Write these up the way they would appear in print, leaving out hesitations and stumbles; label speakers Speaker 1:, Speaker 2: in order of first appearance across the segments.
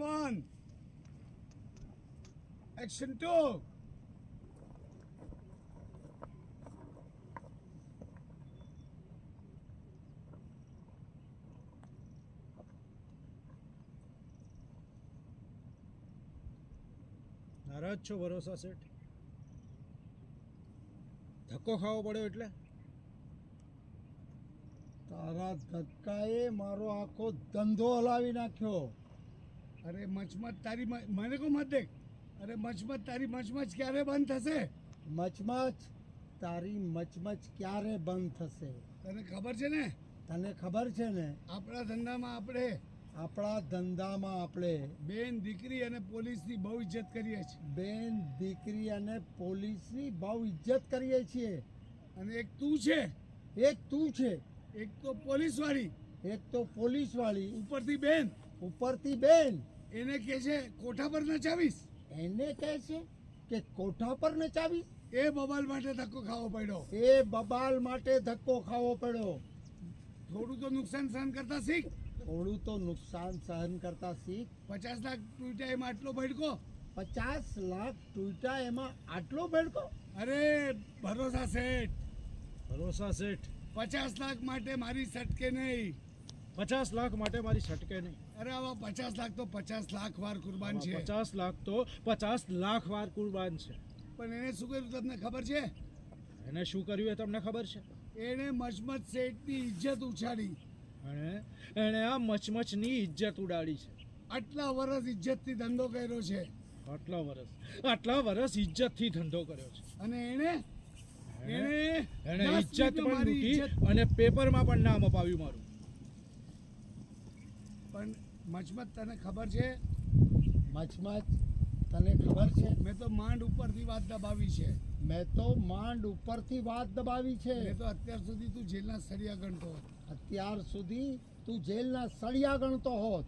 Speaker 1: 1. Action 2.
Speaker 2: નારાજ છો ભરોસા શેઠ? ધક્કો ખાવો પડ્યો એટલે?
Speaker 3: તારા ધક્કાએ મારો આખો ધંધો હલાવી નાખ્યો.
Speaker 1: અરે મચમચ તારી મને કો મત દેખ. અરે મચમચ તારી મચમચ ક્યારે બંધ થશે?
Speaker 3: મચમચ તારી મચમચ ક્યારે બંધ થશે?
Speaker 1: તને ખબર છે ને?
Speaker 3: તને ખબર છે ને
Speaker 1: આપણા ધંધામાં આપણે બેન દીકરી અને પોલીસની બહુ ઇજ્જત કરીએ છીએ.
Speaker 3: બેન દીકરી અને પોલીસની બહુ ઇજ્જત કરીએ છીએ.
Speaker 1: અને એક તું છે,
Speaker 3: એક તું છે,
Speaker 1: એક તો પોલીસ વાળી,
Speaker 3: એક તો પોલીસ વાળી,
Speaker 1: ઉપરથી બેન
Speaker 3: એને
Speaker 1: કહે છે કોઠા પર નચાવીશ.
Speaker 3: એને કહે છે કે કોઠા પર નચાવીશ.
Speaker 1: એ બબાલ માટે ધક્કો ખાવો પડ્યો.
Speaker 3: એ બબાલ માટે ધક્કો ખાવો પડ્યો.
Speaker 1: થોડું તો નુકસાન સહન કરતા શીખ.
Speaker 3: થોડું તો નુકસાન સહન કરતા શીખ.
Speaker 1: 50 લાખ તૂટ્યા એમાં આટલો ભડકો.
Speaker 3: 50 લાખ તૂટ્યા એમાં આટલો ભડકો.
Speaker 1: અરે ભરોસા શેઠ,
Speaker 2: ભરોસા શેઠ
Speaker 1: 50 લાખ માટે મારી સટકે નહીં.
Speaker 2: 50 લાખ માટે મારી છટકે નહીં.
Speaker 1: અરે આવા 50 લાખ તો 50 લાખ વાર કુરબાન છે.
Speaker 2: 50 લાખ તો 50 લાખ વાર કુરબાન છે.
Speaker 1: પણ એને શું કર્યું તમને ખબર છે?
Speaker 2: એને શું કર્યું એ તમને ખબર છે?
Speaker 1: એને મચમચ શેઠની ઇજ્જત ઉછાળી.
Speaker 2: એણે આ મચમચની ઇજ્જત ઉડાડી છે.
Speaker 1: આટલા વર્ષ ઇજ્જતથી ધંધો કર્યો છે.
Speaker 2: આટલા વર્ષ ઇજ્જતથી ધંધો કર્યો છે.
Speaker 1: અને એને
Speaker 2: ઇજ્જત પણ લૂંટી અને પેપરમાં પણ નામ અપાવ્યું મારું.
Speaker 1: પણ મચમચ તને ખબર છે?
Speaker 3: મચમચ તને ખબર છે?
Speaker 1: મેં તો માંડ ઉપરથી વાત દબાવી છે.
Speaker 3: મેં તો માંડ ઉપરથી વાત દબાવી છે.
Speaker 1: મેં તો અત્યાર સુધી તું જેલના સળિયા ગણતો હોત.
Speaker 3: અત્યાર સુધી તું જેલના સળિયા ગણતો હોત.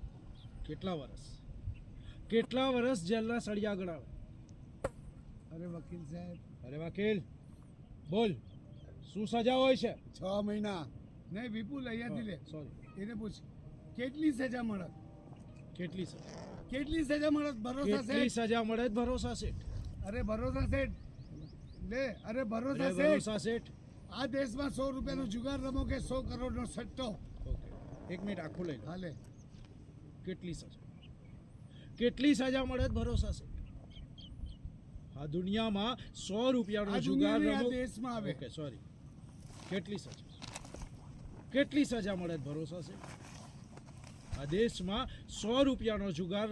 Speaker 2: કેટલા વર્ષ જેલના સળિયા ગણાવે?
Speaker 1: અરે વકીલ સાહેબ,
Speaker 2: અરે વકીલ બોલ, શું સજા હોય છે?
Speaker 1: 6 મહિના. નહીં વિપુલ, અહીંયાથી લે.
Speaker 2: સોરી,
Speaker 1: એને પૂછ કેટલી સજા મળે?
Speaker 2: કેટલી સજા
Speaker 1: મળે ભરોસા
Speaker 2: કેટલી
Speaker 1: શેઠ?
Speaker 2: સજા મળે ભરોસા શેઠ?
Speaker 1: અરે ભરોસા શેઠ લે. અરે ભરોસા
Speaker 2: ભરોસા શેઠ
Speaker 1: આ દેશમાં 100 રૂપિયાનો જુગાર રમો કે 100 કરોડનો સટ્ટો.
Speaker 2: ઓકે, એક મિનિટ આખું લઈ લો.
Speaker 1: હાલે.
Speaker 2: કેટલી સજા મળે ભરોસા શેઠ? આ દુનિયામાં 100 રૂપિયાનો જુગાર રમો
Speaker 1: દેશમાં આવે.
Speaker 2: ઓકે સોરી, કેટલી સજા મળે ભરોસા શેઠ? આ દેશમાં 100 રૂપિયાનો જુગાર